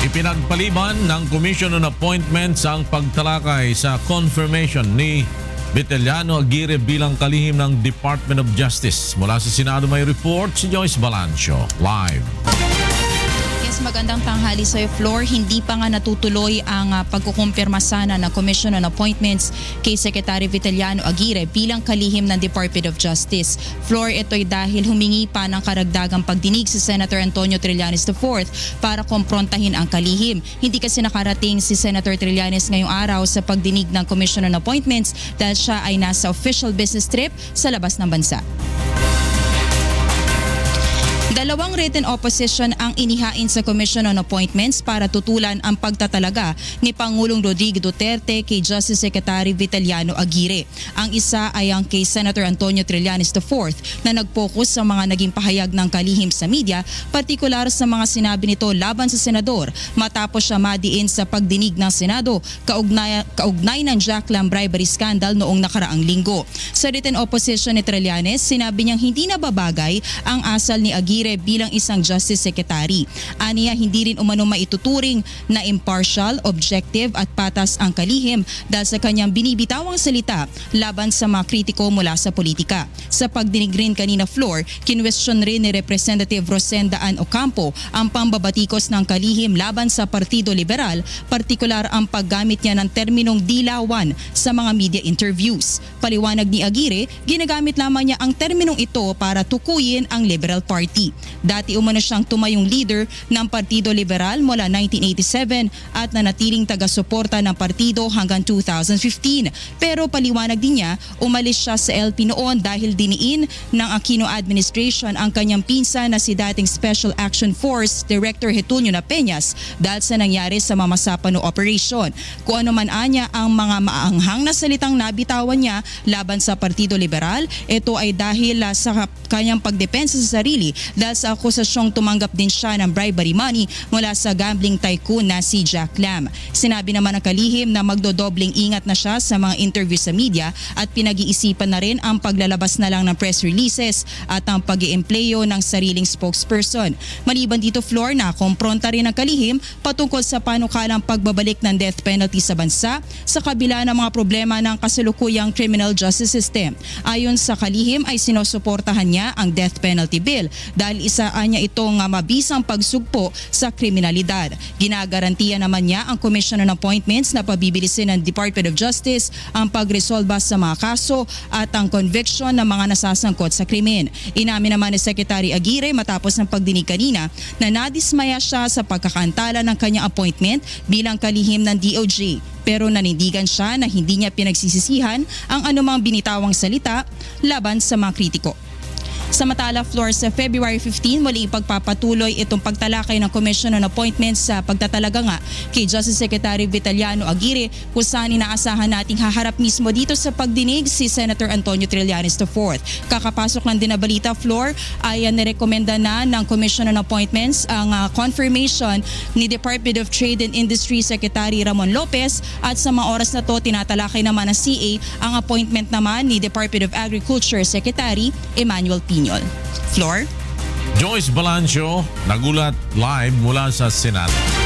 Ipinagpaliban ng Commission on Appointments ang pagtalakay sa confirmation ni Vitaliano Aguirre bilang kalihim ng Department of Justice. Mula sa Senado may report si Joyce Balancio. Live. Yes, magandang tanghali sa Floor. Hindi pa nga natutuloy ang pagkukumpirma sana ng Commission on Appointments kay Secretary Vitaliano Aguirre bilang kalihim ng Department of Justice. Floor, ito'y dahil humingi pa ng karagdagang pagdinig si Senator Antonio Trillanes IV para komprontahin ang kalihim. Hindi kasi nakarating si Senator Trillanes ngayong araw sa pagdinig ng Commission on Appointments dahil siya ay nasa official business trip sa labas ng bansa. Dalawang written opposition ang inihain sa Commission on Appointments para tutulan ang pagtatalaga ni Pangulong Rodrigo Duterte kay Justice Secretary Vitaliano Aguirre. Ang isa ay ang kay Senator Antonio Trillanes IV na nag-focus sa mga naging pahayag ng kalihim sa media, partikular sa mga sinabi nito laban sa senador matapos siya madiin sa pagdinig ng Senado kaugnay ng Jacklam bribery scandal noong nakaraang linggo. Sa written opposition ni Trillanes, sinabi niyang hindi nababagay ang asal ni Aguirre bilang isang Justice Secretary. Aniya, hindi rin umano maituturing na impartial, objective at patas ang kalihim dahil sa kanyang binibitawang salita laban sa mga kritiko mula sa politika. Sa pagdinig rin kanina, Floor, kinwestiyon rin ni Representative Rosenda Ann Ocampo ang pambabatikos ng kalihim laban sa Partido Liberal, partikular ang paggamit niya ng terminong dilawan sa mga media interviews. Paliwanag ni Aguirre, ginagamit lamang niya ang terminong ito para tukuyin ang Liberal Party. Dati umano siyang tumayong leader ng Partido Liberal mula 1987 at nanatiling taga-suporta ng partido hanggang 2015. Pero paliwanag din niya, umalis siya sa LP noon dahil diniin ng Aquino administration ang kanyang pinsan na si dating Special Action Force Director Getulio Peñas dahil sa nangyari sa Mamasapano Operation. Kung ano man anya ang mga maanghang na salitang nabitawan niya laban sa Partido Liberal, ito ay dahil sa kanyang pagdepensa sa sarili dahil sa akusasyong tumanggap din siya ng bribery money mula sa gambling tycoon na si Jack Lam. Sinabi naman ng kalihim na magdodobling ingat na siya sa mga interview sa media at pinag-iisipan na rin ang paglalabas na lang ng press releases at ang pag-iempleyo ng sariling spokesperson. Maliban dito, Floor, na kompronta rin ng kalihim patungkol sa panukalang pagbabalik ng death penalty sa bansa sa kabila ng mga problema ng kasalukuyang criminal justice system. Ayon sa kalihim ay sinusuportahan niya ang death penalty bill dahil isaan niya itong mabisang pagsugpo sa kriminalidad. Ginagarantiya naman niya ang Commission on Appointments na pabibilisin ng Department of Justice ang pagresolba sa mga kaso at ang conviction ng mga nasasangkot sa krimen. Inamin naman ni Secretary Aguirre matapos ng pagdinig kanina na nadismaya siya sa pagkakantala ng kanyang appointment bilang kalihim ng DOJ. Pero nanindigan siya na hindi niya pinagsisisihan ang anumang binitawang salita laban sa mga kritiko. Samantala, Floor, sa February 15, muli ipagpapatuloy itong pagtalakay ng Commission on Appointments sa pagtatalaga nga kay Justice Secretary Vitaliano Aguirre, kung saan inaasahan nating haharap mismo dito sa pagdinig si Senator Antonio Trillanes IV. Kakapasok lang din na balita, Floor, ay nirekomenda na ng Commission on Appointments ang confirmation ni Department of Trade and Industry Secretary Ramon Lopez at sa mga oras na to tinatalakay naman ng CA ang appointment naman ni Department of Agriculture Secretary Emmanuel Piñol. Floor? Joyce Balancio, nagulat live mula sa Senado.